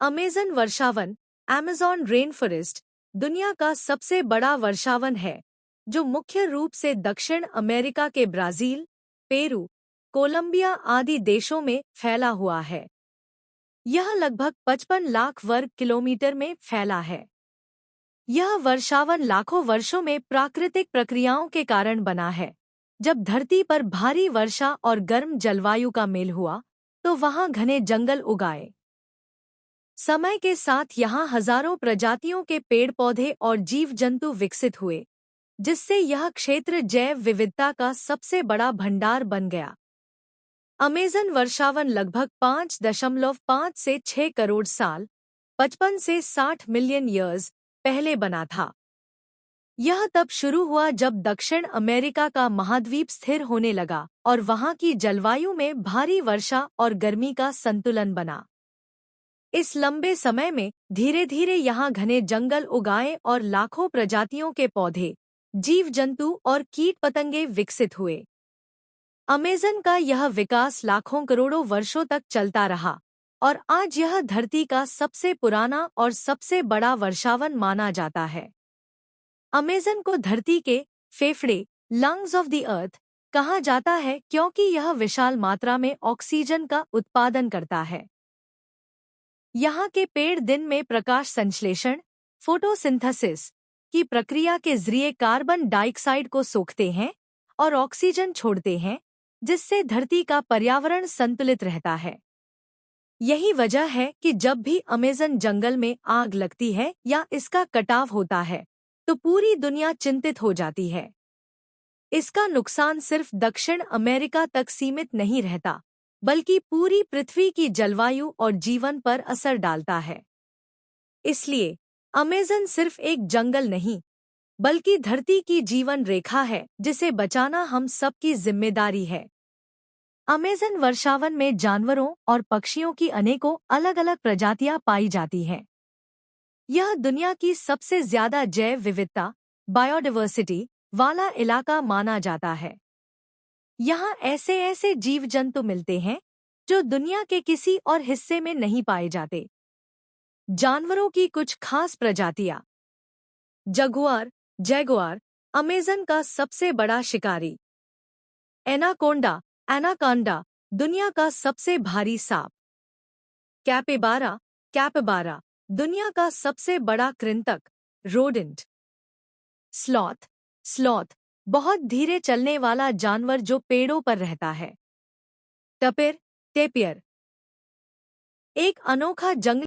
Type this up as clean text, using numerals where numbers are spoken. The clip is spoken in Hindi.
अमेज़न वर्षावन अमेज़न रेन फॉरेस्ट दुनिया का सबसे बड़ा वर्षावन है जो मुख्य रूप से दक्षिण अमेरिका के ब्राज़ील, पेरू, कोलंबिया आदि देशों में फैला हुआ है। यह लगभग 55 लाख वर्ग किलोमीटर में फैला है। यह वर्षावन लाखों वर्षों में प्राकृतिक प्रक्रियाओं के कारण बना है। जब धरती पर भारी वर्षा और गर्म जलवायु का मेल हुआ, तो वहां घने जंगल उगाए। समय के साथ यहाँ हजारों प्रजातियों के पेड़ पौधे और जीव जंतु विकसित हुए, जिससे यह क्षेत्र जैव विविधता का सबसे बड़ा भंडार बन गया। अमेज़न वर्षावन लगभग 5.5 से 6 करोड़ साल 55 से 60 मिलियन ईयर्स पहले बना था। यह तब शुरू हुआ जब दक्षिण अमेरिका का महाद्वीप स्थिर होने लगा और वहां की जलवायु में भारी वर्षा और गर्मी का संतुलन बना। इस लंबे समय में धीरे धीरे यहाँ घने जंगल उगाए और लाखों प्रजातियों के पौधे, जीव जंतु और कीट पतंगे विकसित हुए। अमेज़न का यह विकास लाखों करोड़ों वर्षों तक चलता रहा और आज यह धरती का सबसे पुराना और सबसे बड़ा वर्षावन माना जाता है। अमेज़न को धरती के फेफड़े लंग्स ऑफ द अर्थ कहा जाता है क्योंकि यह विशाल मात्रा में ऑक्सीजन का उत्पादन करता है। यहाँ के पेड़ दिन में प्रकाश संश्लेषण फोटोसिंथेसिस की प्रक्रिया के जरिए कार्बन डाइऑक्साइड को सोखते हैं और ऑक्सीजन छोड़ते हैं, जिससे धरती का पर्यावरण संतुलित रहता है। यही वजह है कि जब भी अमेज़न जंगल में आग लगती है या इसका कटाव होता है, तो पूरी दुनिया चिंतित हो जाती है। इसका नुकसान सिर्फ दक्षिण अमेरिका तक सीमित नहीं रहता, बल्कि पूरी पृथ्वी की जलवायु और जीवन पर असर डालता है। इसलिए अमेज़न सिर्फ एक जंगल नहीं, बल्कि धरती की जीवन रेखा है जिसे बचाना हम सबकी जिम्मेदारी है। अमेज़न वर्षावन में जानवरों और पक्षियों की अनेकों अलग-अलग प्रजातियां पाई जाती हैं। यह दुनिया की सबसे ज्यादा जैव विविधता बायोडायवर्सिटी वाला इलाका माना जाता है। यहाँ ऐसे ऐसे जीव जंतु मिलते हैं जो दुनिया के किसी और हिस्से में नहीं पाए जाते। जानवरों की कुछ खास प्रजातियां। जगुआर अमेज़न का सबसे बड़ा शिकारी। एनाकोंडा दुनिया का सबसे भारी सांप। कैपिबारा दुनिया का सबसे बड़ा कृंतक रोडेंट। स्लॉथ बहुत धीरे चलने वाला जानवर जो पेड़ों पर रहता है। टेपियर एक अनोखा जंगली